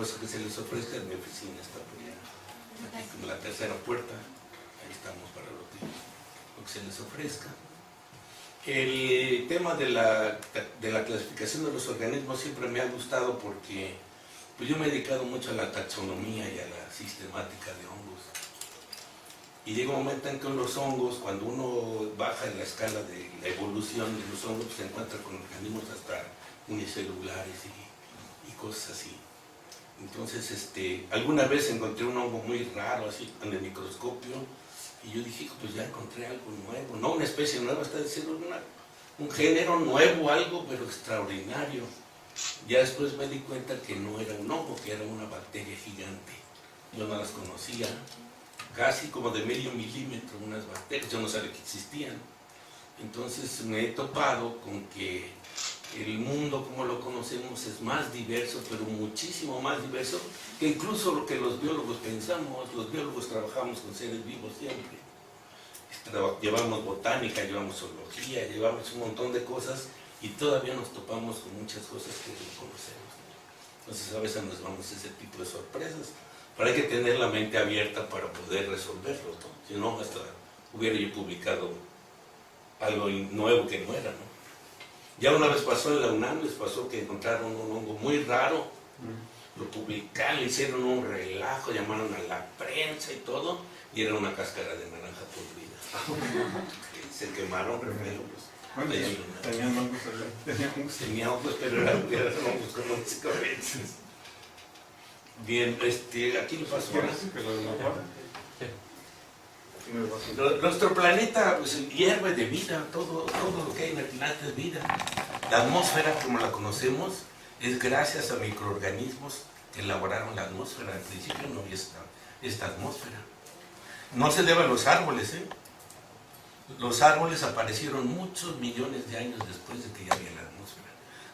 cosa que se les ofrezca. Mi oficina está por allá, aquí como la tercera puerta, ahí estamos para lo que se les ofrezca. El tema de la clasificación de los organismos siempre me ha gustado porque pues yo me he dedicado mucho a la taxonomía y a la sistemática de hongos. Y llega un momento en que los hongos, cuando uno baja en la escala de la evolución de los hongos, se encuentra con organismos hasta unicelulares y cosas así. Entonces, alguna vez encontré un hongo muy raro, así, en el microscopio, y yo dije, pues ya encontré algo nuevo, no una especie nueva, está diciendo un género nuevo, algo, pero extraordinario. Ya después me di cuenta que no era un hongo, que era una bacteria gigante. Yo no las conocía, casi como de medio milímetro, unas bacterias, yo no sabía que existían. Entonces me he topado con que el mundo como lo conocemos es más diverso, pero muchísimo más diverso que incluso lo que los biólogos pensamos. Los biólogos trabajamos con seres vivos siempre. Llevamos botánica, llevamos zoología, llevamos un montón de cosas y todavía nos topamos con muchas cosas que no conocemos. Entonces a veces nos vamos a ese tipo de sorpresas, pero hay que tener la mente abierta para poder resolverlo, ¿no? Si no, hasta hubiera yo publicado algo nuevo que no era, ¿no? Ya una vez pasó en la UNAM, les pasó que encontraron un hongo muy raro, lo publicaron, hicieron un relajo, llamaron a la prensa y todo, y era una cáscara de naranja podrida. Se quemaron re feo, pues. Bueno, tenían hongos, Tenía hongos, pero eran hongos con consecuencias. Bien, aquí lo paso. Nuestro planeta pues, hierve de vida, todo lo que hay en el planeta es vida. La atmósfera, como la conocemos, es gracias a microorganismos que elaboraron la atmósfera. Al principio no había esta atmósfera. No se debe a los árboles, ¿eh? Los árboles aparecieron muchos millones de años después de que ya había la atmósfera.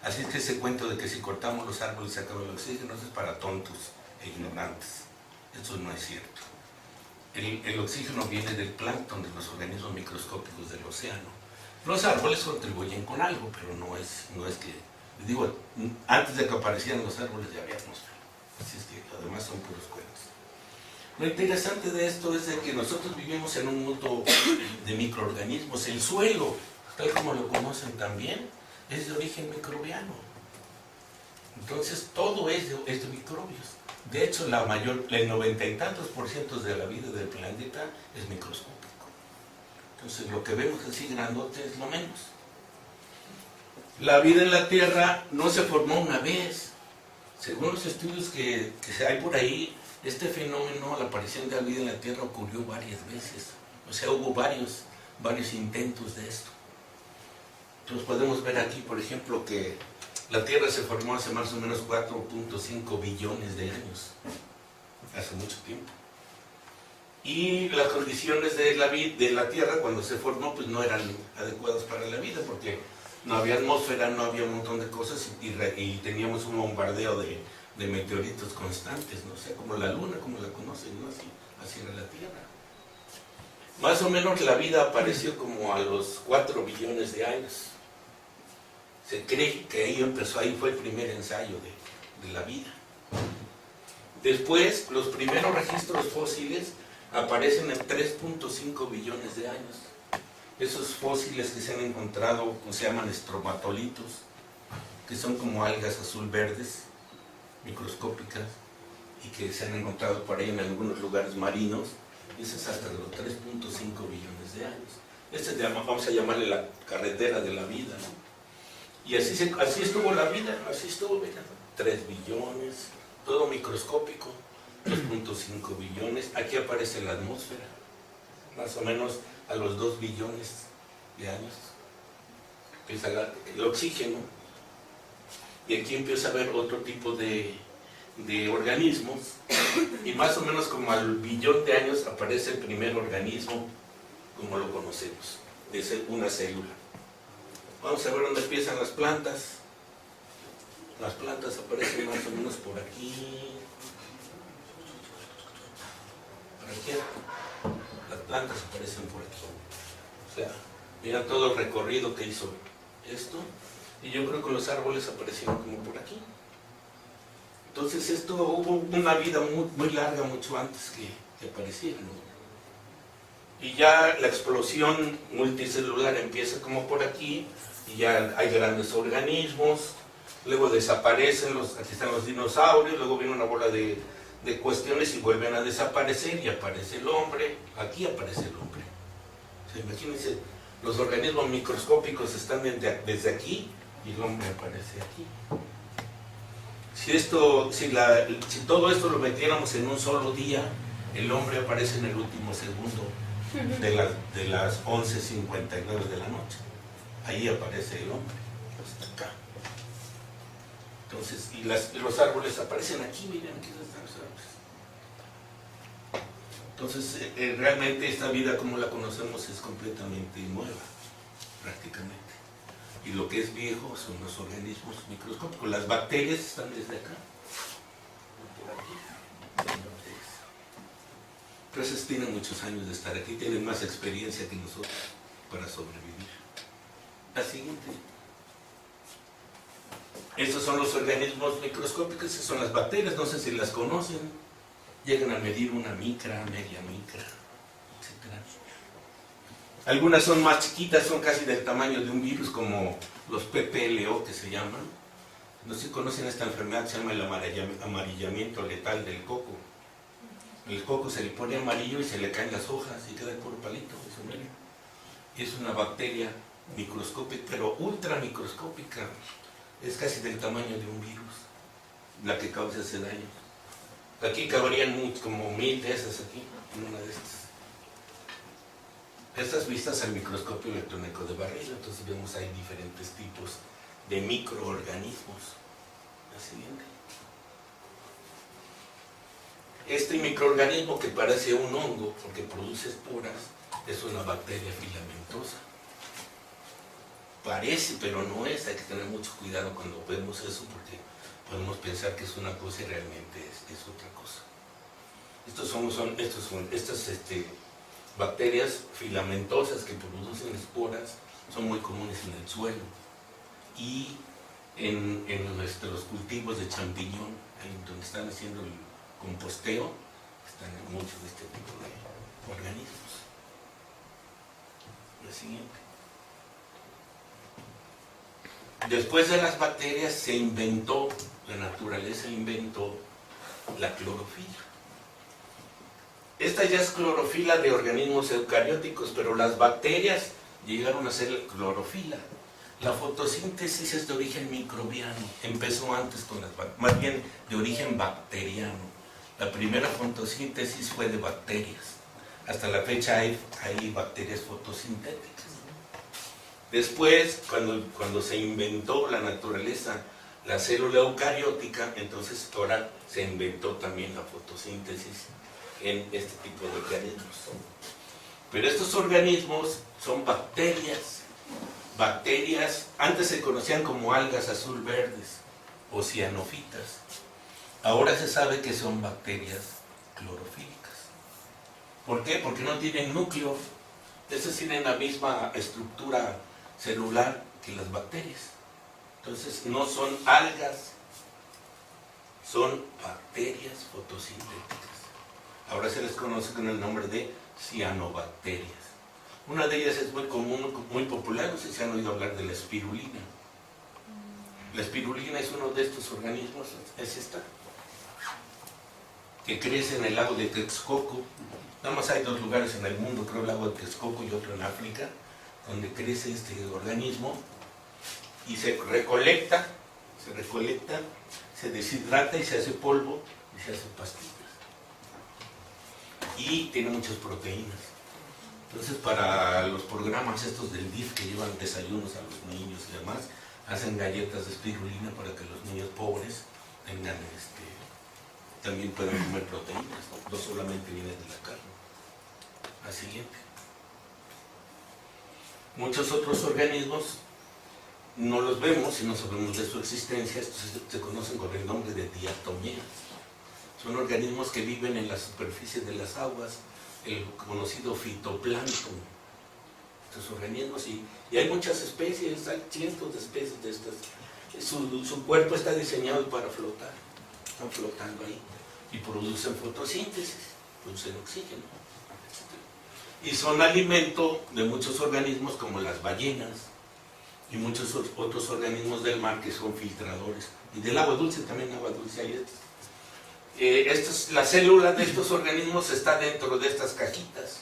Así es que ese cuento de que si cortamos los árboles se acaba el oxígeno, eso es para tontos e ignorantes. Eso no es cierto. El oxígeno viene del plancton, de los organismos microscópicos del océano. Los árboles contribuyen con algo, pero no es que... Digo, antes de que aparecieran los árboles ya había atmósfera. Así es que además son puros cuentos. Lo interesante de esto es de que nosotros vivimos en un mundo de microorganismos. El suelo, tal como lo conocen también, es de origen microbiano. Entonces todo es de microbios. De hecho, el 90 y tantos % de la vida del planeta es microscópico. Entonces, lo que vemos así grandote es lo menos. La vida en la Tierra no se formó una vez. Según los estudios que hay por ahí, este fenómeno, la aparición de la vida en la Tierra, ocurrió varias veces. O sea, hubo varios intentos de esto. Entonces, podemos ver aquí, por ejemplo, que la Tierra se formó hace más o menos 4.5 billones de años, hace mucho tiempo. Y las condiciones de la Tierra cuando se formó pues no eran adecuadas para la vida, porque no había atmósfera, no había un montón de cosas y teníamos un bombardeo de meteoritos constantes, ¿no? O sea, como la Luna, como la conocen, ¿no? Así era la Tierra. Más o menos la vida apareció como a los 4 billones de años. Se cree que ahí fue el primer ensayo de la vida. Después, los primeros registros fósiles aparecen en 3.5 billones de años. Esos fósiles que se han encontrado se llaman estromatolitos, que son como algas azul-verdes, microscópicas, y que se han encontrado por ahí en algunos lugares marinos. Eso es hasta los 3.5 billones de años. Vamos a llamarle la carretera de la vida, ¿no? Y así estuvo la vida, así estuvo, ¿verdad? 3 billones, todo microscópico, 2.5 billones. Aquí aparece la atmósfera, más o menos a los 2 billones de años. Empieza el oxígeno. Y aquí empieza a haber otro tipo de organismos. Y más o menos como al billón de años aparece el primer organismo, como lo conocemos, de una célula. Vamos a ver dónde empiezan las plantas. Las plantas aparecen más o menos por aquí. Por aquí. Las plantas aparecen por aquí. O sea, mira todo el recorrido que hizo esto. Y yo creo que los árboles aparecieron como por aquí. Entonces esto hubo una vida muy larga, mucho antes que apareciera, ¿no? Y ya la explosión multicelular empieza como por aquí, y ya hay grandes organismos, luego desaparecen, aquí están los dinosaurios, luego viene una bola de cuestiones y vuelven a desaparecer, y aparece el hombre, aquí aparece el hombre. O sea, imagínense, los organismos microscópicos están desde aquí, y el hombre aparece aquí. Si todo esto lo metiéramos en un solo día, el hombre aparece en el último segundo de las 11:59 de la noche. Ahí aparece el hombre, hasta acá. Entonces, y los árboles aparecen aquí, miren, aquí están los árboles. Entonces, realmente esta vida como la conocemos es completamente nueva, prácticamente. Y lo que es viejo son los organismos microscópicos. Las bacterias están desde acá, por aquí. Entonces tienen muchos años de estar aquí, tienen más experiencia que nosotros para sobrevivir. La siguiente. Estos son los organismos microscópicos, esas son las bacterias, no sé si las conocen. Llegan a medir una micra, media micra, etc. Algunas son más chiquitas, son casi del tamaño de un virus, como los PPLO que se llaman. No sé si conocen esta enfermedad, se llama el amarillamiento letal del coco. El coco se le pone amarillo y se le caen las hojas y queda el puro palito. Es una bacteria microscópica, pero ultra microscópica. Es casi del tamaño de un virus, la que causa ese daño. Aquí cabrían como 1000 de esas aquí, en una de estas. Estas vistas al microscopio electrónico de barrido, entonces vemos ahí diferentes tipos de microorganismos. La siguiente. Este microorganismo que parece un hongo, porque produce esporas, es una bacteria filamentosa. Parece, pero no es. Hay que tener mucho cuidado cuando vemos eso, porque podemos pensar que es una cosa y realmente es otra cosa. Estas bacterias filamentosas que producen esporas son muy comunes en el suelo y en nuestros cultivos de champiñón, donde están haciendo el composteo, están muchos de este tipo de organismos. La siguiente. Después de las bacterias la naturaleza inventó la clorofila. Esta ya es clorofila de organismos eucarióticos, pero las bacterias llegaron a ser clorofila. La fotosíntesis es de origen microbiano, empezó antes con más bien de origen bacteriano. La primera fotosíntesis fue de bacterias. Hasta la fecha hay bacterias fotosintéticas. Después, cuando se inventó la naturaleza, la célula eucariótica, entonces ahora se inventó también la fotosíntesis en este tipo de organismos. Pero estos organismos son bacterias. Bacterias, antes se conocían como algas azul-verdes o cianofitas. Ahora se sabe que son bacterias clorofílicas. ¿Por qué? Porque no tienen núcleo. Esas tienen la misma estructura celular que las bacterias. Entonces no son algas, son bacterias fotosintéticas. Ahora se les conoce con el nombre de cianobacterias. Una de ellas es muy común, muy popular, no sé si han oído hablar de la espirulina. La espirulina es uno de estos organismos, es esta, que crece en el lago de Texcoco. Nada más hay 2 lugares en el mundo, creo el lago de Texcoco y otro en África, donde crece este organismo y se recolecta, se deshidrata y se hace polvo y se hace pastillas. Y tiene muchas proteínas. Entonces, para los programas estos del DIF que llevan desayunos a los niños y demás, hacen galletas de espirulina para que los niños pobres tengan también puedan comer proteínas, no solamente viene de la carne. La siguiente. Muchos otros organismos no los vemos y no sabemos de su existencia. Estos se conocen con el nombre de diatomeas. Son organismos que viven en la superficie de las aguas, el conocido fitoplancton. Estos organismos, y hay muchas especies, hay cientos de especies de estas. Su cuerpo está diseñado para flotar. están flotando ahí y producen fotosíntesis, producen oxígeno. Y son alimento de muchos organismos como las ballenas y muchos otros organismos del mar que son filtradores. Y del agua dulce, también agua dulce hay la célula de estos organismos está dentro de estas cajitas.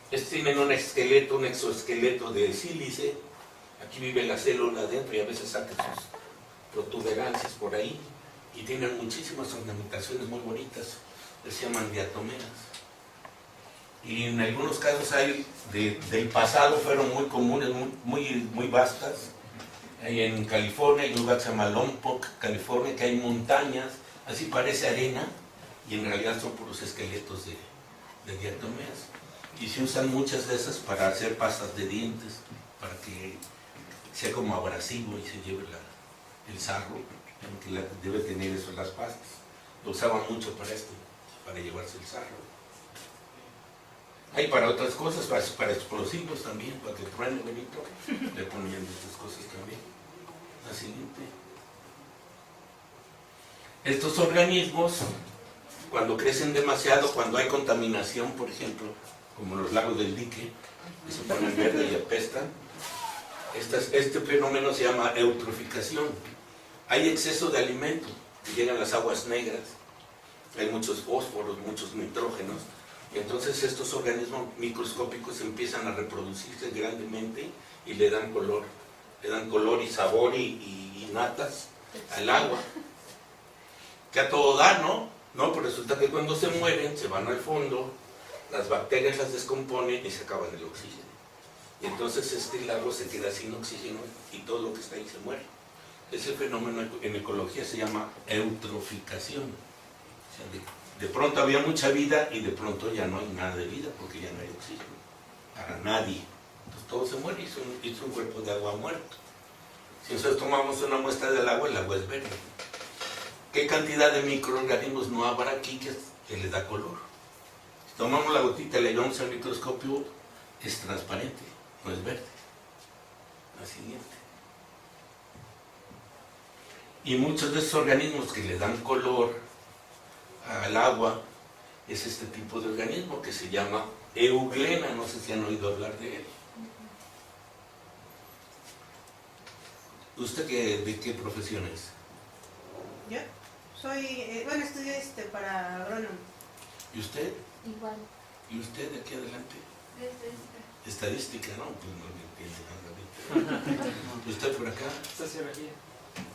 Estos tienen un exoesqueleto de sílice. Aquí vive la célula adentro y a veces saca sus protuberancias por ahí. Y tienen muchísimas ornamentaciones muy bonitas. Se llaman diatomeas. Y en algunos casos hay del pasado fueron muy comunes, muy vastas. Hay en California, hay un lugar que se llama Lompoc, California, que hay montañas, así parece arena, y en realidad son puros esqueletos de diatomeas. Y se usan muchas de esas para hacer pastas de dientes, para que sea como abrasivo y se lleve el sarro, que debe tener eso en las pastas. Lo usaban mucho para esto, para llevarse el sarro. Hay para otras cosas, para explosivos también, para que truene bonito, le ponían estas cosas también. La siguiente. Estos organismos, cuando crecen demasiado, cuando hay contaminación, por ejemplo, como los lagos del dique, que se ponen verdes y apestan, este fenómeno se llama eutroficación. Hay exceso de alimento, llegan las aguas negras, hay muchos fósforos, muchos nitrógenos, y entonces estos organismos microscópicos empiezan a reproducirse grandemente y le dan color y sabor y natas al agua. Que a todo da, ¿no? No, pues resulta que cuando se mueren, se van al fondo, las bacterias las descomponen y se acaban el oxígeno. Y entonces este lago se queda sin oxígeno y todo lo que está ahí se muere. Ese fenómeno en ecología se llama eutroficación. O sea, de pronto había mucha vida y de pronto ya no hay nada de vida porque ya no hay oxígeno para nadie. Entonces todo se muere y es un cuerpo de agua muerto. Si nosotros tomamos una muestra del agua, el agua es verde. ¿Qué cantidad de microorganismos no habrá aquí que le da color? Si tomamos la gotita y la llevamos al microscopio, es transparente, no es verde. La siguiente. Y muchos de esos organismos que le dan color al agua es este tipo de organismo que se llama euglena. No sé si han oído hablar de él. ¿Usted de qué profesión es? Yo soy, estudio para agrónomo. ¿Y usted? Igual. ¿Y usted de aquí adelante? Estadística. Estadística, ¿no? Pues no le entiende nada. ¿Y usted por acá? Sociología.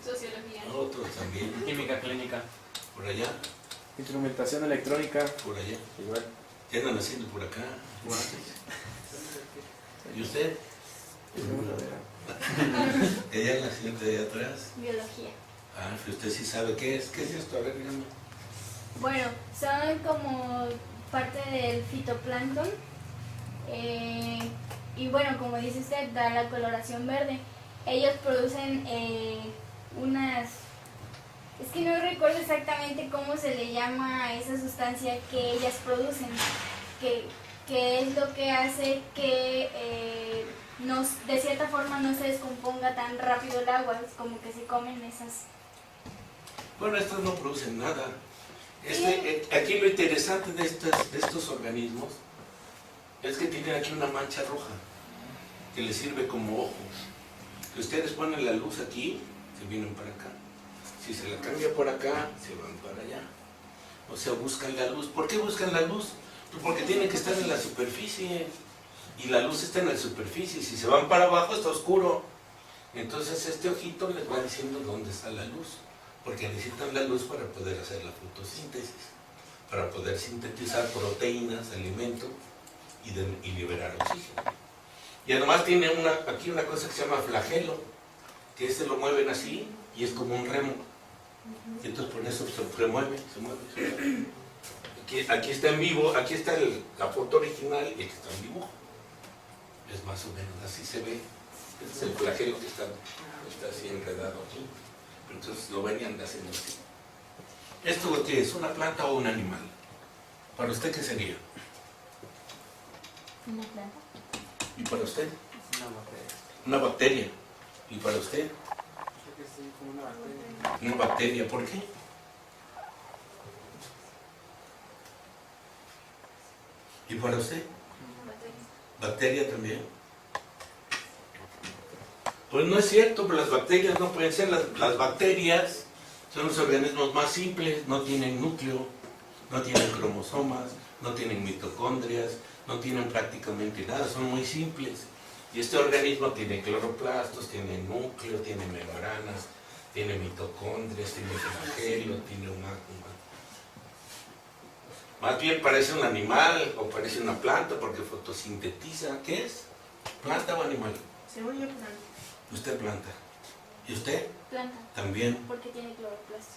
Sociología. Otros también. Química clínica. ¿Por allá? Instrumentación electrónica. ¿Por allá? Igual. ¿Qué andan haciendo por acá? ¿Y usted? Ella es la siguiente de atrás. Biología. Ah, pero usted sí sabe qué es. ¿Qué es esto? A ver, dígame. Bueno, son como parte del fitoplancton. Y bueno, como dice usted, da la coloración verde. Ellos producen unas... Es que no recuerdo exactamente cómo se le llama a esa sustancia que ellas producen, que es lo que hace que de cierta forma no se descomponga tan rápido el agua, es como que se comen esas. Bueno, estas no producen nada. Aquí lo interesante de estos organismos es que tienen aquí una mancha roja que les sirve como ojo. Si ustedes ponen la luz aquí, se vienen para acá. Si se la cambia por acá, se van para allá. O sea, buscan la luz. ¿Por qué buscan la luz? Pues porque tienen que estar en la superficie. Y la luz está en la superficie. Si se van para abajo, está oscuro. Entonces este ojito les va diciendo dónde está la luz. Porque necesitan la luz para poder hacer la fotosíntesis. Para poder sintetizar proteínas, alimentos y liberar oxígeno. Y además tiene aquí una cosa que se llama flagelo. Que lo mueven así y es como un remo. Y entonces por eso se mueve. Aquí está en vivo, aquí está la foto original y aquí está en dibujo. Es más o menos así se ve. Este es el flagelo que está así enredado aquí. Entonces lo ven y anda haciendo así. ¿Esto qué es? ¿Una planta o un animal? ¿Para usted qué sería? ¿Una planta? ¿Y para usted? Una bacteria. Una bacteria. ¿Y para usted? Yo que sí, como una bacteria. Una bacteria. ¿Por qué? ¿Y para usted? ¿Bacteria también? Pues no es cierto, pero las bacterias no pueden ser. Las bacterias son los organismos más simples, no tienen núcleo, no tienen cromosomas, no tienen mitocondrias, no tienen prácticamente nada, son muy simples. Y este organismo tiene cloroplastos, tiene núcleo, tiene membranas, tiene mitocondrias, tiene flagelo, tiene un más bien parece un animal o parece una planta porque fotosintetiza. ¿Qué es? ¿Planta o animal? Según yo, planta. Usted planta. ¿Y usted? Planta, También. porque tiene cloroplasto.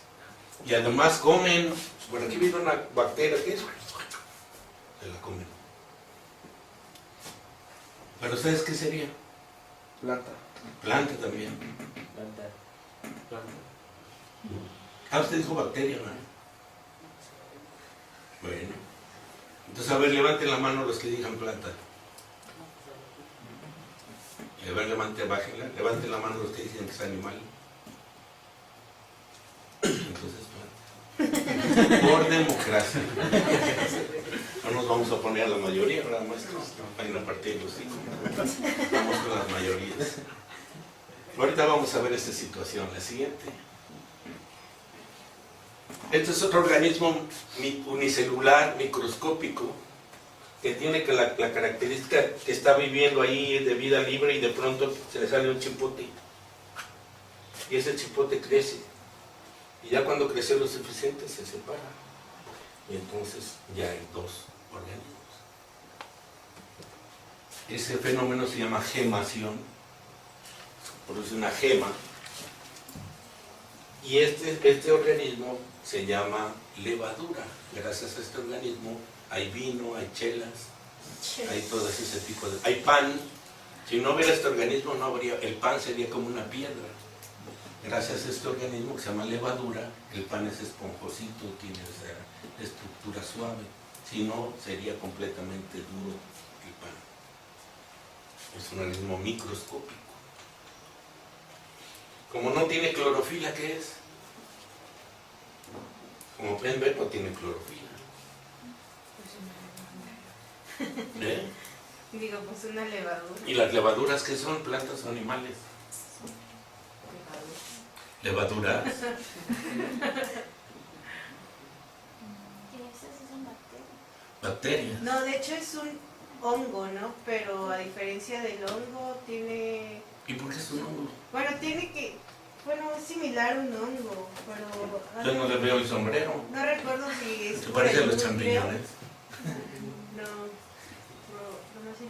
Y además comen. Por aquí viene una bacteria. ¿Qué es? Se la comen. ¿Para ustedes qué sería? Planta. Planta también. Planta. Planta. Ah, usted dijo bacteria, ¿no? Bueno. Entonces, a ver, levanten la mano los que digan planta. A ver, levanten la mano los que dicen que es animal. Entonces, planta. Por democracia. No nos vamos a poner a la mayoría, ¿verdad, maestro? Hay una parte de los cinco. Vamos con las mayorías. Ahorita vamos a ver esta situación, la siguiente. Este es otro organismo unicelular, microscópico, que tiene que la característica que está viviendo ahí de vida libre y de pronto se le sale un chipote. Y ese chipote crece. Y ya cuando creció lo suficiente se separa. Y entonces ya hay dos organismos. Ese fenómeno se llama gemación. Produce una gema. Y este organismo se llama levadura. Gracias a este organismo hay vino, hay chelas, hay todo ese tipo de... Hay pan. Si no hubiera este organismo, no habría... El pan sería como una piedra. Gracias a este organismo que se llama levadura, el pan es esponjosito, tiene esa estructura suave. Si no, sería completamente duro el pan. Es un organismo microscópico. Como no tiene clorofila, ¿qué es? Como pueden ver, no tiene clorofila. ¿Eh? Digo, pues una levadura. ¿Y las levaduras qué son? ¿Plantas o animales? Levadura. ¿Levaduras? Esas sí son bacterias. Bacterias. No, de hecho es un hongo, ¿no? Pero a diferencia del hongo, tiene... ¿Y por qué es un hongo? Bueno, tiene que... Bueno, es similar a un hongo, pero... Yo no le veo el sombrero. No recuerdo si es... ¿Te por parecen el los núcleo. champiñones? No sé si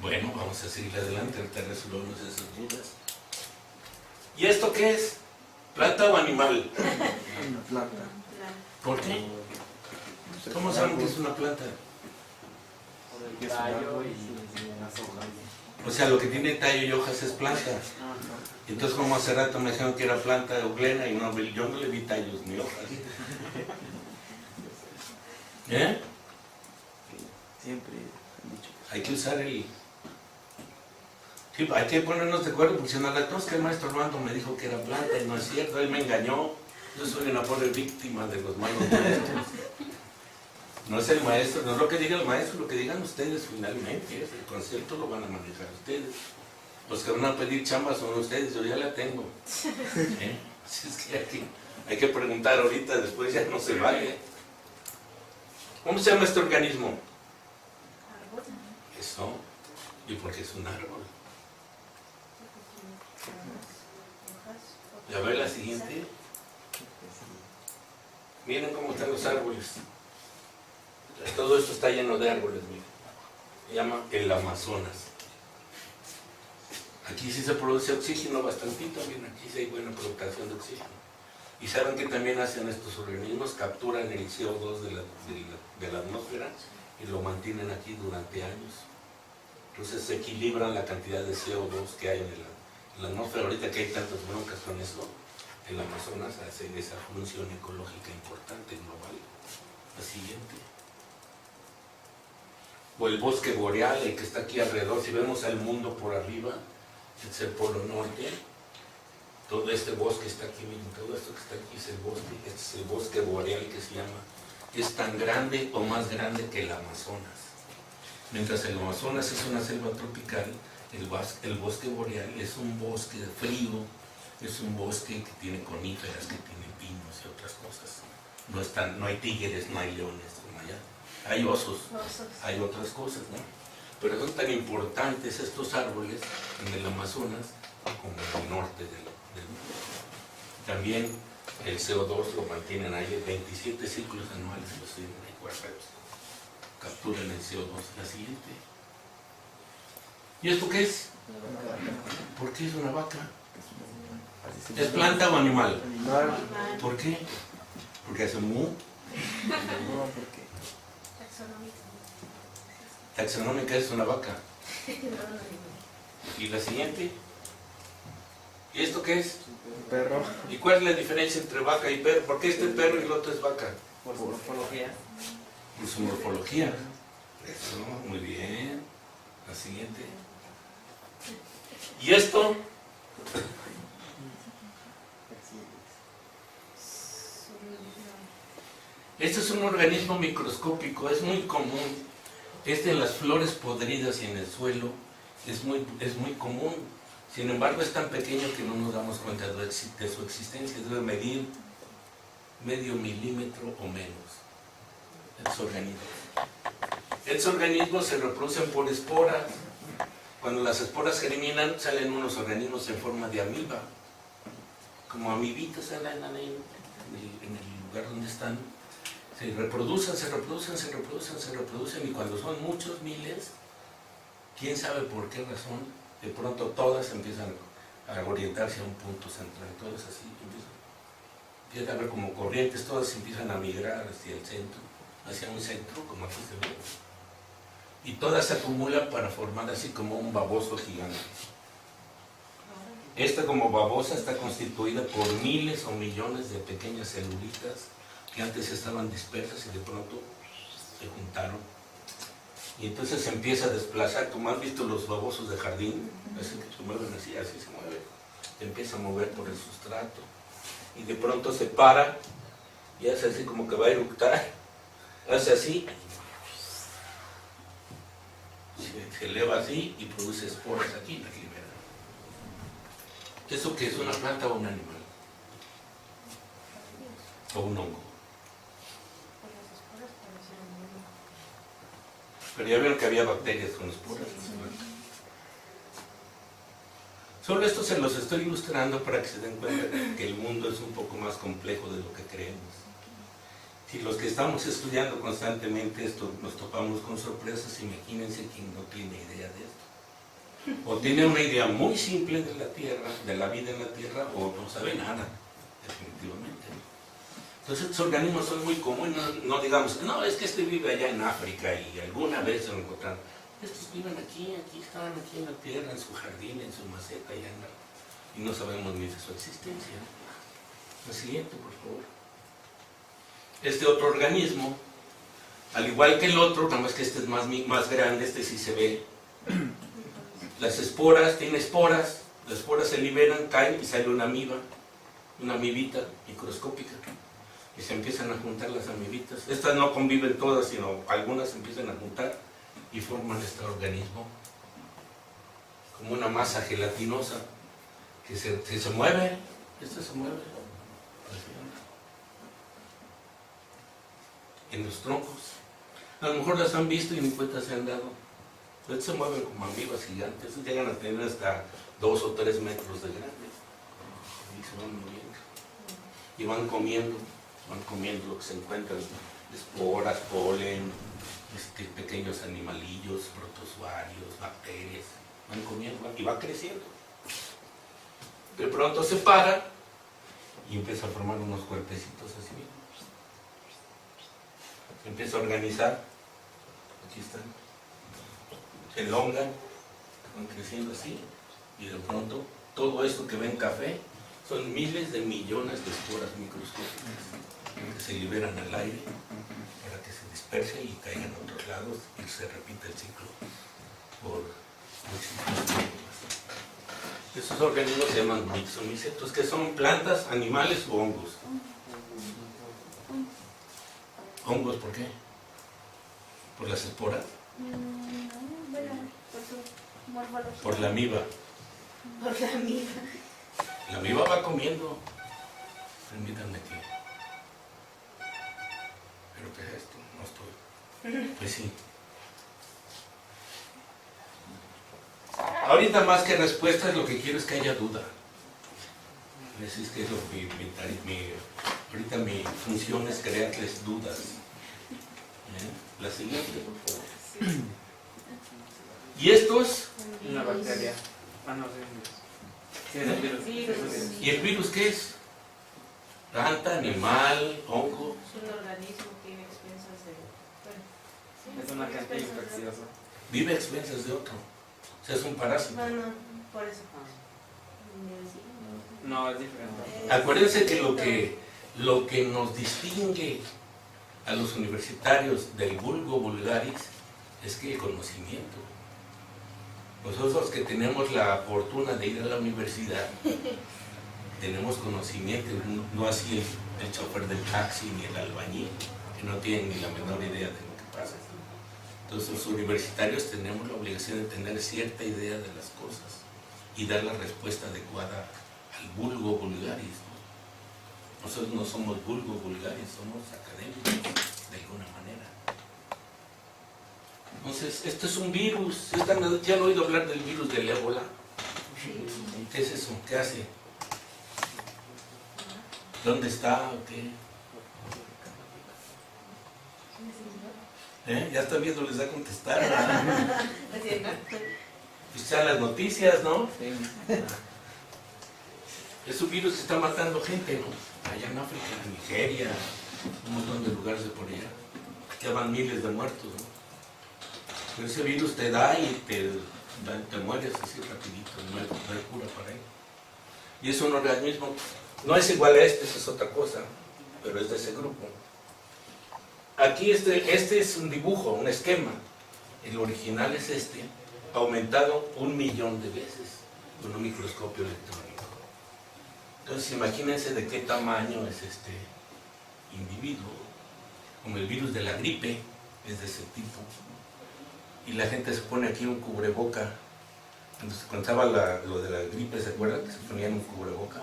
Bueno, vamos a seguir adelante, ahorita resolvemos esas dudas. ¿Y esto qué es? ¿Planta o animal? Una planta. ¿Por qué? ¿Cómo saben que es una planta? Por el tallo y las hojas. O sea, lo que tiene tallo y hojas es planta. Entonces, como hace rato me dijeron que era planta euglena y no, yo no le vi tallos ni hojas. ¿Eh? Siempre han dicho que Hay que usar el... Sí, hay que ponernos de acuerdo, porque si no, es que el maestro Armando me dijo que era planta y no es cierto, él me engañó. Yo soy una pobre víctima de los malos maestros. No es el maestro, no es lo que diga el maestro, lo que digan ustedes finalmente. El concepto lo van a manejar ustedes. Los que van a pedir chambas son ustedes, yo ya la tengo. ¿Eh? Si es que hay que preguntar ahorita, después ya no se vale. ¿Cómo se llama este organismo? árbol. Eso. ¿Y por qué es un árbol? ¿Ya ve la siguiente? Miren cómo están los árboles. Todo esto está lleno de árboles, miren. Se llama el Amazonas. Aquí sí se produce oxígeno bastantito, miren, aquí sí hay buena producción de oxígeno. Y saben que también hacen estos organismos, capturan el CO2 de la atmósfera y lo mantienen aquí durante años. Entonces se equilibran la cantidad de CO2 que hay en la atmósfera. Ahorita que hay tantas broncas con eso, el Amazonas hace esa función ecológica importante global. La siguiente. O el bosque boreal, el que está aquí alrededor. Si vemos al mundo por arriba, es el polo norte. Todo este bosque está aquí, miren, todo esto que está aquí es el bosque. Este es el bosque boreal que se llama es tan grande o más grande que el Amazonas. Mientras el Amazonas es una selva tropical, el bosque boreal es un bosque de frío, es un bosque que tiene coníferas, que tiene pinos y otras cosas. No hay tigres, no hay leones como allá. Hay osos, hay otras cosas, ¿no? Pero son tan importantes estos árboles en el Amazonas como en el norte del mundo. También el CO2 lo mantienen ahí, 27 ciclos anuales, los tienen ahí guardados. Capturan el CO2. La siguiente. ¿Y esto qué es? ¿Por qué es una vaca? ¿Es planta o animal? ¿Por qué? Porque hace mu. Taxonómica es una vaca. ¿Y la siguiente? ¿Y esto qué es? Perro. ¿Y cuál es la diferencia entre vaca y perro? ¿Por qué este es perro y el otro es vaca? Por su morfología. Por su morfología. Eso, muy bien. La siguiente. ¿Y esto? Este es un organismo microscópico, es muy común. En las flores podridas y en el suelo es muy común. Sin embargo, es tan pequeño que no nos damos cuenta de su existencia. Debe medir medio milímetro o menos. Estos organismos se reproducen por esporas. Cuando las esporas germinan, salen unos organismos en forma de amiba. Como amibitas salen en el lugar donde están. Se reproducen, y cuando son muchos miles, quién sabe por qué razón, de pronto todas empiezan a orientarse a un punto central, todas así, empieza a haber como corrientes, todas empiezan a migrar hacia el centro, hacia un centro, como aquí se ve, y todas se acumulan para formar así como un baboso gigante. Esta como babosa está constituida por miles o millones de pequeñas celulitas que antes estaban dispersas y de pronto se juntaron. Y entonces se empieza a desplazar, como han visto los babosos de jardín, así que se mueven así se mueve, se empieza a mover por el sustrato. Y de pronto se para y hace así como que va a eructar, hace así, se eleva así y produce esporas aquí, las libera. ¿Eso qué es? ¿Una planta o un animal? ¿O un hongo? Pero ya vieron que había bacterias con esporas. Solo esto se los estoy ilustrando para que se den cuenta que el mundo es un poco más complejo de lo que creemos. Si los que estamos estudiando constantemente esto nos topamos con sorpresas, imagínense quien no tiene idea de esto. O tiene una idea muy simple de la Tierra, de la vida en la Tierra, o no sabe nada, definitivamente. Entonces estos organismos son muy comunes, no digamos, no, es que este vive allá en África y alguna vez se lo encontraron. Estos viven aquí estaban aquí en la tierra, en su jardín, en su maceta, y no sabemos ni de su existencia. La siguiente, por favor. Este otro organismo, al igual que el otro, nada más que este es más grande, este sí se ve. Las esporas, tiene esporas, las esporas se liberan, caen y sale una amiba, una amibita microscópica. Y se empiezan a juntar las amibitas. Estas no conviven todas, sino algunas se empiezan a juntar y forman este organismo como una masa gelatinosa que se mueve. Esta se mueve en los troncos. A lo mejor las han visto y ni cuenta se han dado. Estas se mueven como amibas gigantes, llegan a tener hasta 2 o 3 metros de grande y se van moviendo y van comiendo lo que se encuentran, esporas, polen, pequeños animalillos, protozoarios, bacterias, van comiendo y va creciendo. De pronto se para y empieza a formar unos cuerpecitos así mismo. Se empieza a organizar, aquí están, se elongan, van creciendo así, y de pronto todo esto que ven café son miles de millones de esporas microscópicas que se liberan al aire para que se dispersen y caigan a otros lados y se repite el ciclo por muchísimos tiempos. Estos organismos se llaman mixomicetos, que son plantas, animales o hongos. ¿Hongos por qué? ¿Por las esporas? No, bueno, por su morfología. Por la amiba. Por la amiga. La amiba va comiendo. Permítanme que... ¿Pero qué es esto? No estoy... Pues sí. Ahorita más que respuestas lo que quiero es que haya duda. Así es que es lo que ahorita mi función es crearles dudas. La siguiente, por favor. ¿Y estos? Una bacteria. Ah, no, sí, es el virus. Virus. ¿Y el virus qué es? ¿Planta, animal, hongo? Es un organismo que vive a expensas de... Bueno, Es un agente infeccioso. Vive a expensas de otro. O sea, es un parásito. bueno, por eso. No, es diferente. Acuérdense que lo que nos distingue a los universitarios del vulgo vulgaris es que el conocimiento. Nosotros que tenemos la fortuna de ir a la universidad, tenemos conocimiento, no así el chofer del taxi ni el albañil, que no tienen ni la menor idea de lo que pasa. Entonces los universitarios tenemos la obligación de tener cierta idea de las cosas y dar la respuesta adecuada al vulgo vulgaris. Nosotros no somos vulgo vulgaris, somos académicos de alguna manera. Entonces, esto es un virus. ¿Ya han oído hablar del virus del ébola? ¿Qué es eso? ¿Qué hace? ¿Dónde está o qué? Ya está viendo, les da a contestar. Así, ¿no? Pues están las noticias, ¿no? Sí. Es un virus que está matando gente, ¿no? Allá en África, en Nigeria, un montón de lugares de por allá. Ya van miles de muertos, ¿no? Pero ese virus te da y te mueres así rapidito, no hay cura para él. Y es un organismo, no es igual a este, es otra cosa, pero es de ese grupo. Aquí este es un dibujo, un esquema. El original es este, aumentado 1.000.000 de veces con un microscopio electrónico. Entonces imagínense de qué tamaño es este individuo, como el virus de la gripe, es de ese tipo. Y la gente se pone aquí un cubreboca. Cuando se contaba lo de la gripe, ¿se acuerdan? Que se ponían un cubreboca.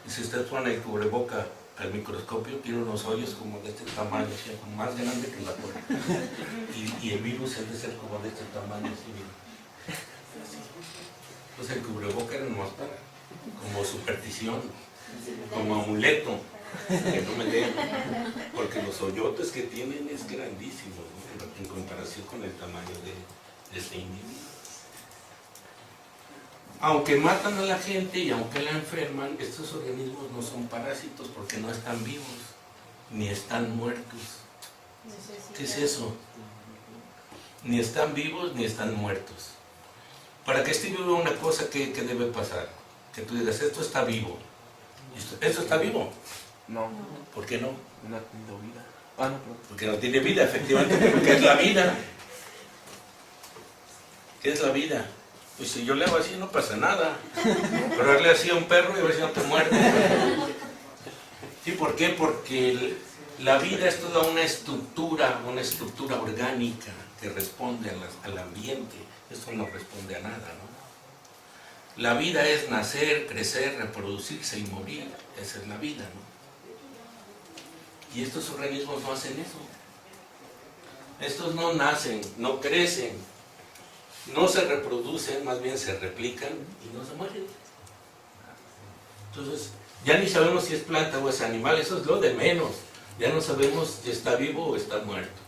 Y si usted pone el cubreboca al microscopio, tiene unos hoyos como de este tamaño, o sea, como más grande que la puerta. Y el virus es de ser como de este tamaño, así, mira. Entonces el cubreboca era nomás para, como superstición, como amuleto, que no me lean. Porque los hoyotes que tienen es grandísimo, ¿no? En comparación con el tamaño de este individuo. Aunque matan a la gente y aunque la enferman, estos organismos no son parásitos porque no están vivos, ni están muertos. ¿Qué es eso? Ni están vivos ni están muertos. Para que esté vivo una cosa, ¿qué debe pasar? Que tú digas, esto está vivo. ¿Esto está vivo? No, ¿Por qué no? no ha tenido vida. Ah, no, perdón. Porque no tiene vida, efectivamente. ¿Qué es la vida? ¿Qué es la vida? Pues si yo le hago así no pasa nada. Pero darle así a un perro y a ver si no te muerde. ¿Sí? ¿Por qué? Porque la vida es toda una estructura orgánica que responde al ambiente. Esto no responde a nada, ¿no? La vida es nacer, crecer, reproducirse y morir. Esa es la vida, ¿no? Y estos organismos no hacen eso. Estos no nacen, no crecen, no se reproducen, más bien se replican y no se mueren. Entonces, ya ni sabemos si es planta o es animal, eso es lo de menos. Ya no sabemos si está vivo o está muerto.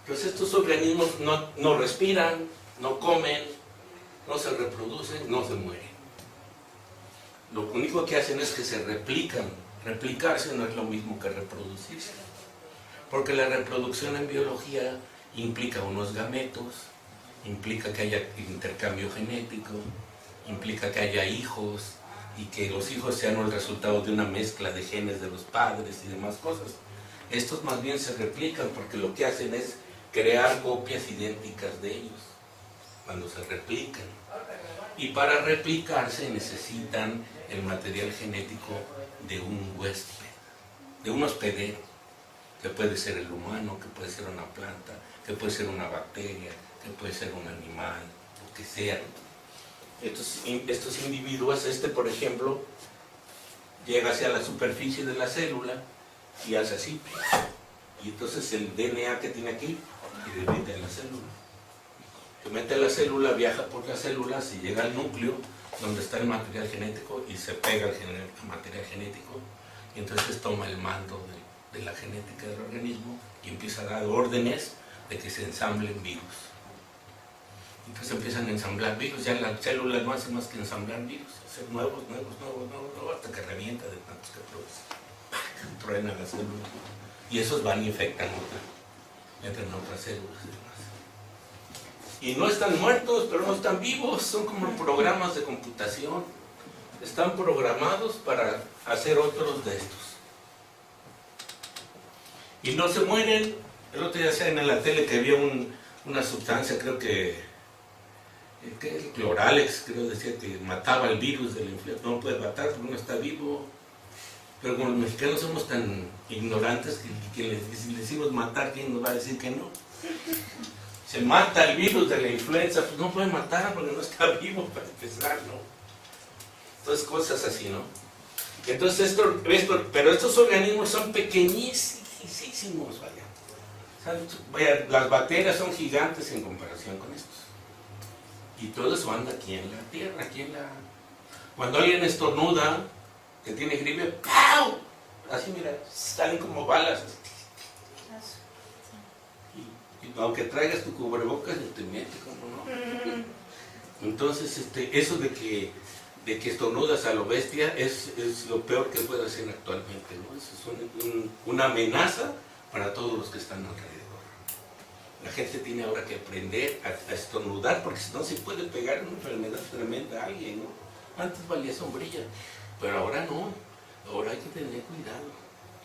Entonces estos organismos no respiran, no comen, no se reproducen, no se mueren. Lo único que hacen es que se replican. Replicarse no es lo mismo que reproducirse. Porque la reproducción en biología implica unos gametos, implica que haya intercambio genético, implica que haya hijos y que los hijos sean el resultado de una mezcla de genes de los padres y demás cosas. Estos más bien se replican porque lo que hacen es crear copias idénticas de ellos cuando se replican. Y para replicarse necesitan el material genético de un huésped, de un hospedero. que puede ser el humano, que puede ser una planta, que puede ser una bacteria, que puede ser un animal, lo que sea. Estos individuos, por ejemplo, llega hacia la superficie de la célula y hace así. Y entonces el DNA que tiene aquí se mete en la célula. Se mete en la célula, viaja por la célula, se llega al núcleo donde está el material genético y se pega al material genético. Y entonces toma el mando de la genética del organismo y empieza a dar órdenes de que se ensamblen virus. Entonces empiezan a ensamblar virus, ya la célula no hace más que ensamblar virus, hacer nuevos, hasta que revienta de tantos que produce. Truena la célula. Y esos van y infectan entran en otras células y demás. Y no están muertos, pero no están vivos, son como programas de computación. Están programados para hacer otros de estos. Y no se mueren. El otro día decían en la tele que había una sustancia, creo que el Cloralex, creo decía que mataba el virus de la influenza. No puede matar porque no está vivo. Pero como los mexicanos somos tan ignorantes que si le decimos matar, ¿quién nos va a decir que no? Se mata el virus de la influenza, pues no puede matar porque no está vivo para empezar, ¿no? Entonces cosas así, ¿no? Entonces pero estos organismos son pequeñísimos, vaya. Las bacterias son gigantes en comparación con estos. Y todo eso anda aquí en la tierra, Cuando alguien estornuda, que tiene gripe, ¡pau! Así mira, salen como balas. Y aunque traigas tu cubrebocas, no te mete, como no. Entonces, eso de que estornudas a lo bestia es lo peor que puede hacer actualmente, ¿no? Es una amenaza para todos los que están alrededor. La gente tiene ahora que aprender a estornudar, porque si no se puede pegar una enfermedad tremenda a alguien, ¿no? Antes valía sombrilla, pero ahora no. Ahora hay que tener cuidado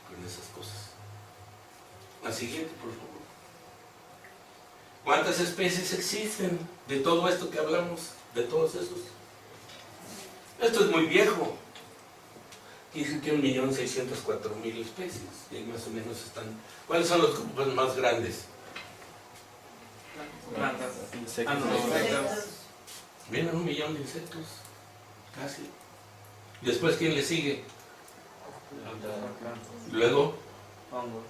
con esas cosas. La siguiente, por favor. ¿Cuántas especies existen de todo esto que hablamos? De todos esos. Esto es muy viejo. Dicen que 1.604.000 especies. Y ahí más o menos están. ¿Cuáles son los grupos más grandes? Plantas. Insectos. Vienen 1 millón de insectos. Casi. Después, ¿quién le sigue? Luego, Hongos.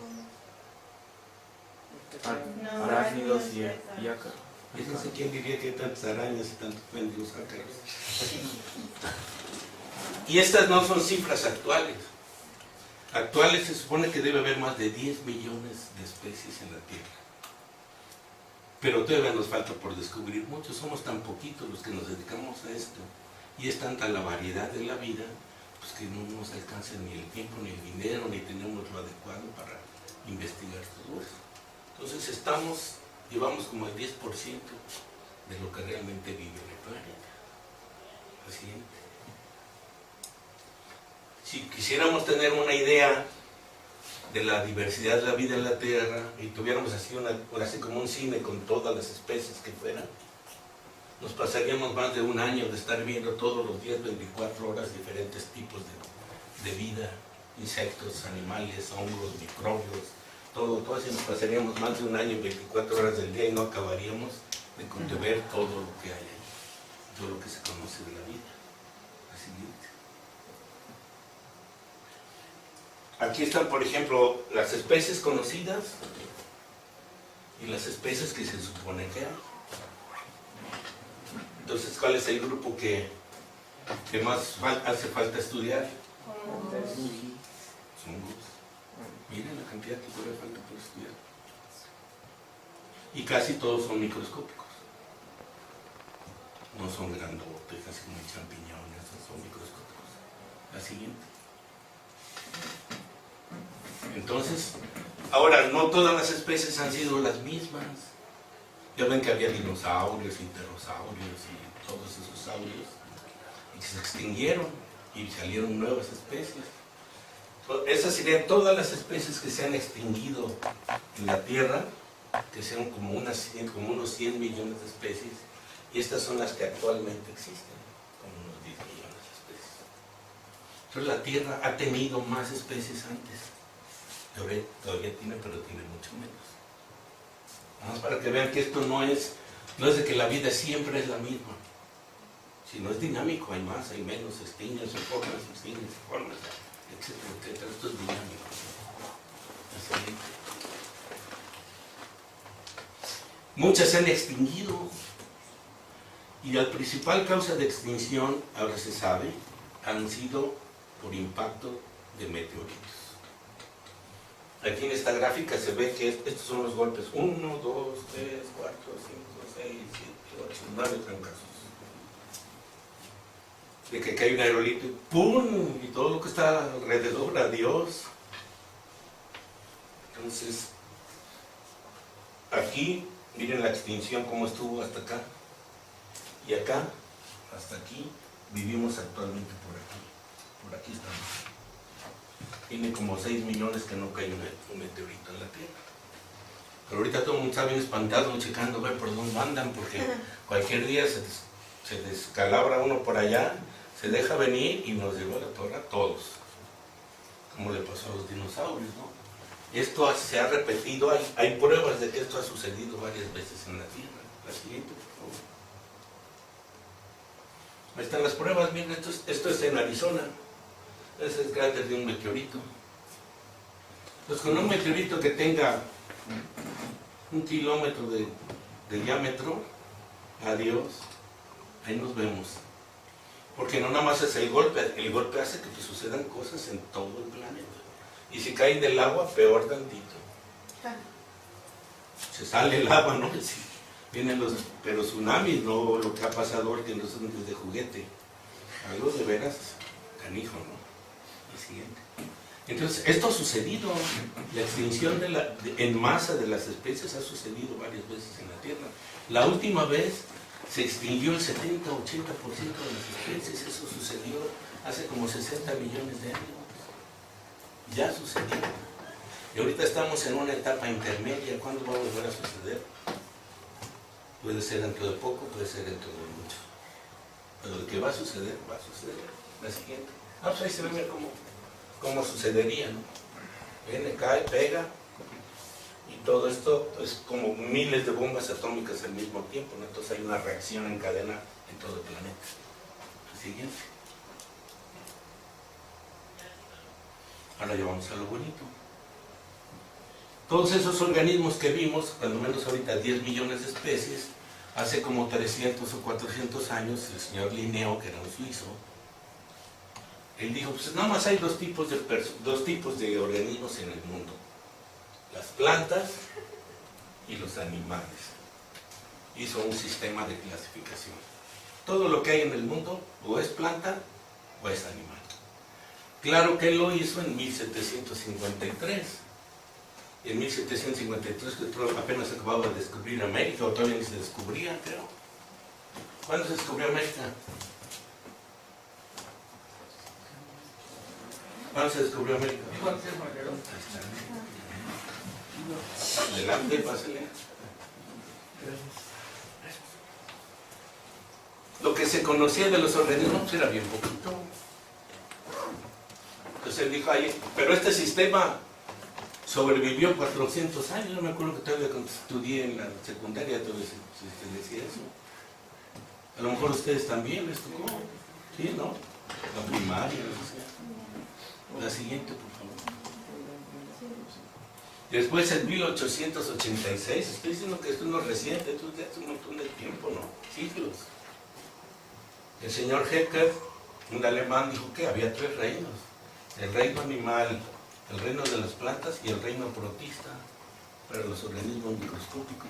Arácnidos y ácaros. fíjense quién diría que hay tantas arañas y tantos mendigos ácaros. Y estas no son cifras actuales. Actuales se supone que debe haber más de 10 millones de especies en la Tierra. Pero todavía nos falta por descubrir mucho. Somos tan poquitos los que nos dedicamos a esto. Y es tanta la variedad de la vida, pues que no nos alcanza ni el tiempo, ni el dinero, ni tenemos lo adecuado para investigar todo eso. Entonces llevamos como el 10% de lo que realmente vive en el planeta. La siguiente. Si quisiéramos tener una idea de la diversidad de la vida en la Tierra y tuviéramos así como un cine con todas las especies que fueran, nos pasaríamos más de un año de estar viendo todos los días, 24 horas, diferentes tipos de vida, insectos, animales, hongos, microbios, todo así nos pasaríamos más de un año, 24 horas del día y no acabaríamos de ver todo lo que hay ahí, todo lo que se conoce de la vida. La siguiente. Aquí están, por ejemplo, las especies conocidas y las especies que se supone que hay. Entonces, ¿cuál es el grupo que más hace falta estudiar? Hongos. Miren la cantidad que todavía falta por estudiar. Y casi todos son microscópicos. No son grandotes, así como champiñones, son microscópicos. La siguiente. Entonces, ahora, no todas las especies han sido las mismas. Ya ven que había dinosaurios y pterosaurios y todos esos saurios, y que se extinguieron y salieron nuevas especies. Esas serían todas las especies que se han extinguido en la Tierra, que sean como unos 100 millones de especies, y estas son las que actualmente existen, como unos 10 millones de especies. Entonces la Tierra ha tenido más especies antes. Todavía tiene, pero tiene mucho menos. Vamos para que vean que esto no es de que la vida siempre es la misma, sino es dinámico, hay más, hay menos, se extinguen, se forman, etcétera, etcétera. Esto es dinámico. Así. Muchas se han extinguido y la principal causa de extinción, ahora se sabe, han sido por impacto de meteoritos. Aquí en esta gráfica se ve que estos son los golpes 1, 2, 3, 4, 5, 6, 7, 8, 9 trancazos. De que cae un aerolito y ¡pum! Y todo lo que está alrededor, adiós. Entonces, aquí, miren la extinción cómo estuvo hasta acá. Y acá, hasta aquí, vivimos actualmente por aquí. Por aquí estamos. Tiene como 6 millones que no cae un meteorito en la Tierra. Pero ahorita todo el mundo está bien espantado, checando a ver por dónde andan, porque cualquier día se descalabra uno por allá, se deja venir y nos lleva a la torre a todos. Como le pasó a los dinosaurios, ¿no? Esto se ha repetido, hay pruebas de que esto ha sucedido varias veces en la Tierra. La siguiente, por favor. Ahí están las pruebas, miren, esto es en Arizona. Ese es el cráter de un meteorito. Entonces, con un meteorito que tenga 1 kilómetro de diámetro, adiós, ahí nos vemos. Porque no nada más es el golpe hace que pues, sucedan cosas en todo el planeta. Y si caen del agua, peor tantito. Se sale el agua, ¿no? Sí, vienen pero tsunamis, no lo que ha pasado ahora que no son de juguete. Algo de veras canijo, ¿no? El siguiente. Entonces, esto ha sucedido, la extinción en masa de las especies ha sucedido varias veces en la Tierra. La última vez se extinguió el 70-80% de las especies, eso sucedió hace como 60 millones de años. Ya sucedió. Y ahorita estamos en una etapa intermedia. ¿Cuándo va a volver a suceder? Puede ser dentro de poco, puede ser dentro de mucho. Pero de que va a suceder, va a suceder. La siguiente. Pues ahí se ve cómo sucedería, ¿no? Viene, cae, pega, y todo esto es como miles de bombas atómicas al mismo tiempo, ¿no? Entonces hay una reacción en cadena en todo el planeta. La siguiente. Ahora ya vamos a lo bonito. Todos esos organismos que vimos, cuando menos ahorita 10 millones de especies, hace como 300 o 400 años, el señor Linneo, que era un suizo, él dijo, pues nada más hay dos tipos de organismos en el mundo. Las plantas y los animales. Hizo un sistema de clasificación. Todo lo que hay en el mundo o es planta o es animal. Claro que él lo hizo en 1753. Y en 1753 que apenas se acababa de descubrir América, o todavía ni se descubría, creo. ¿Cuándo se descubrió América? ¿Cuándo se descubrió América? Adelante, pásale. Lo que se conocía de los organismos era bien poquito. Entonces él dijo, ahí, pero este sistema sobrevivió 400 años. No me acuerdo que todavía cuando estudié en la secundaria todavía se decía eso. A lo mejor ustedes también les tocó, ¿sí, no? La primaria, no sé. La siguiente, por favor. Después en 1886, estoy diciendo que esto no es reciente, esto es un montón de tiempo, ¿no? Siglos. El señor Haeckel, un alemán, dijo que había 3 reinos. El reino animal, el reino de las plantas y el reino protista para los organismos microscópicos.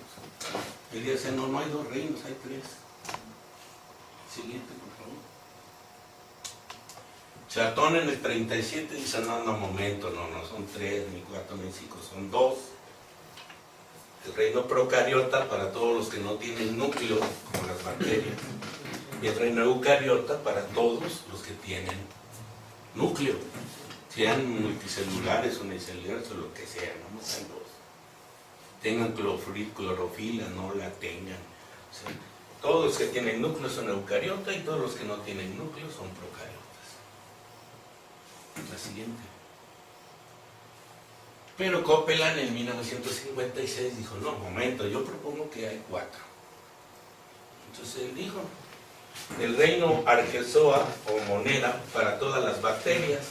Él decía, no hay 2 reinos, hay 3. Siguiente, por favor. Chatón en el 37 dice, no, momento, no son 3, ni 4, ni 5, son 2. El reino procariota para todos los que no tienen núcleo, como las bacterias. Y el reino eucariota para todos los que tienen núcleo. Sean multicelulares, unicelulares o lo que sea, no hay 2. Tengan clorofila, no la tengan. O sea, todos los que tienen núcleo son eucariotas y todos los que no tienen núcleo son procariotas. La siguiente. Pero Copeland en 1956 dijo, no, momento, yo propongo que hay 4. Entonces él dijo, el reino Argezoa o monera para todas las bacterias,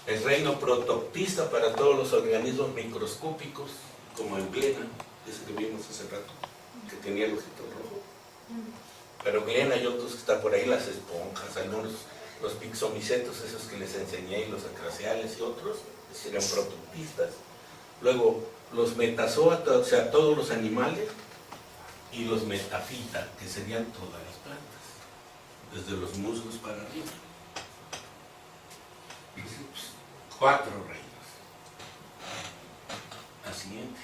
el reino protoctista para todos los organismos microscópicos, como el glena, ese que vimos hace rato, que tenía el ojito rojo. Pero glena y otros que están por ahí, las esponjas, algunos, los pixomicetos, esos que les enseñé, y los acraciales y otros, serían protoctistas. Luego, los metazoa, o sea, todos los animales, y los metafita, que serían todas las plantas, desde los musgos para arriba. Entonces, pues, 4 reinos. La siguiente.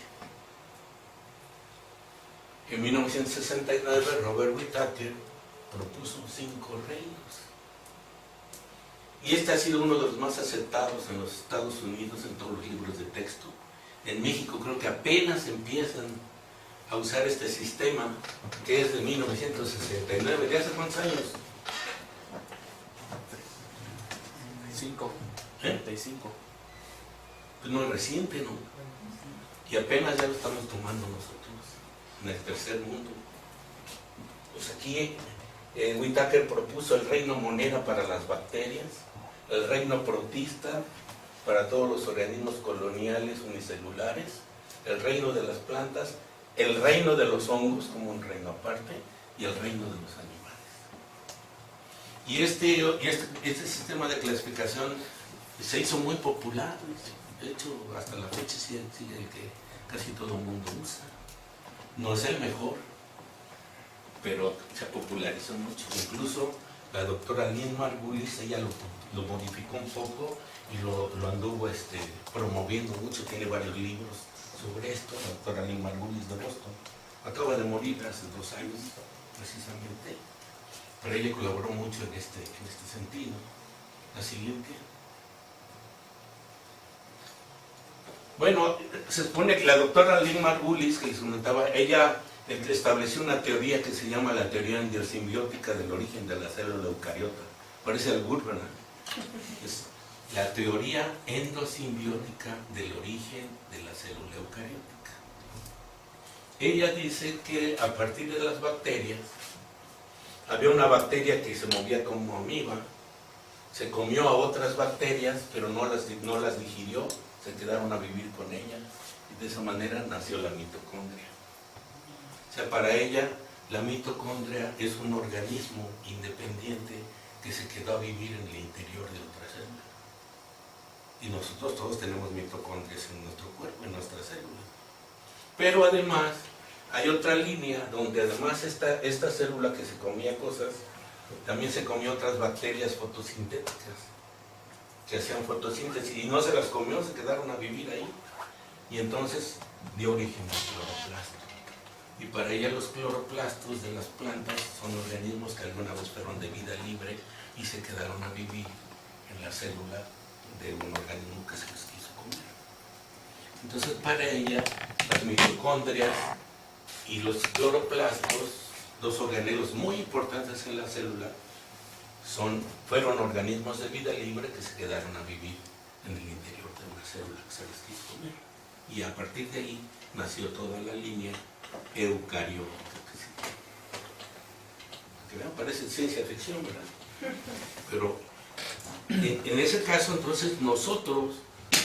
En 1969, Robert Whittaker propuso 5 reinos. Y este ha sido uno de los más aceptados en los Estados Unidos en todos los libros de texto. En México creo que apenas empiezan a usar este sistema, que es de 1969. ¿De hace cuántos años? 5. ¿Eh? 35. Pues no es reciente, ¿no? Y apenas ya lo estamos tomando nosotros, en el tercer mundo. Pues aquí Whittaker propuso el reino monera para las bacterias, el reino protista para todos los organismos coloniales unicelulares, el reino de las plantas, el reino de los hongos como un reino aparte y el reino de los animales. Y este sistema de clasificación se hizo muy popular. De hecho, hasta la fecha sigue el que casi todo el mundo usa. No es el mejor, pero se popularizó mucho. Incluso la doctora Lynn Margulis, ella lo modificó un poco y lo anduvo promoviendo mucho. Tiene varios libros sobre esto, la doctora Lynn Margulis de Boston. Acaba de morir hace 2 años, precisamente. Pero ella colaboró mucho en este sentido. La siguiente. Bueno, se supone que la doctora Lynn Margulis, que les comentaba, ella estableció una teoría que se llama la teoría endosimbiótica del origen de la célula eucariota. Parece albur, ¿verdad? Es la teoría endosimbiótica del origen de la célula eucariótica. Ella dice que a partir de las bacterias, había una bacteria que se movía como amiba, se comió a otras bacterias, pero no las digirió, se quedaron a vivir con ella, y de esa manera nació la mitocondria. O sea, para ella, la mitocondria es un organismo independiente que se quedó a vivir en el interior de otra célula. Y nosotros todos tenemos mitocondrias en nuestro cuerpo, en nuestras células. Pero además, hay otra línea donde además esta célula que se comía cosas, también se comió otras bacterias fotosintéticas que hacían fotosíntesis y no se las comió, se quedaron a vivir ahí. Y entonces dio origen al cloroplasto. Y para ella los cloroplastos de las plantas son organismos que alguna vez fueron de vida libre y se quedaron a vivir en la célula de un organismo que se les quiso comer. Entonces para ella las mitocondrias y los cloroplastos, 2 organelos muy importantes en la célula, fueron organismos de vida libre que se quedaron a vivir en el interior de una célula que se les quiso comer. Y a partir de ahí nació toda la línea eucariótica. Que vean, parece ciencia ficción, ¿verdad? Pero en ese caso, entonces, nosotros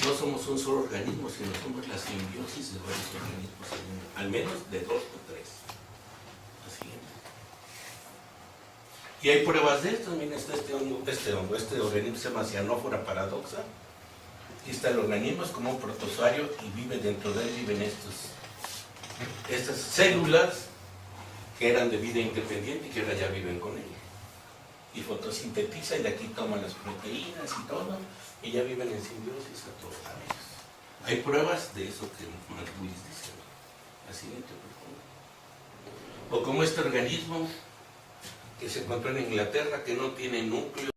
no somos un solo organismo, sino somos la simbiosis de varios organismos, al menos de 2 o 3. Y hay pruebas de esto. Miren, está este organismo se llama Cyanófora paradoxa. Aquí está el organismo, es como un protozoario y vive dentro de él, viven estas células que eran de vida independiente y que ahora ya viven con él. Y fotosintetiza y de aquí toman las proteínas y todo, y ya viven en simbiosis a todos ellos. Hay pruebas de eso que Margulis dice. La siguiente, por favor. O como este organismo que se encontró en Inglaterra, que no tiene núcleo.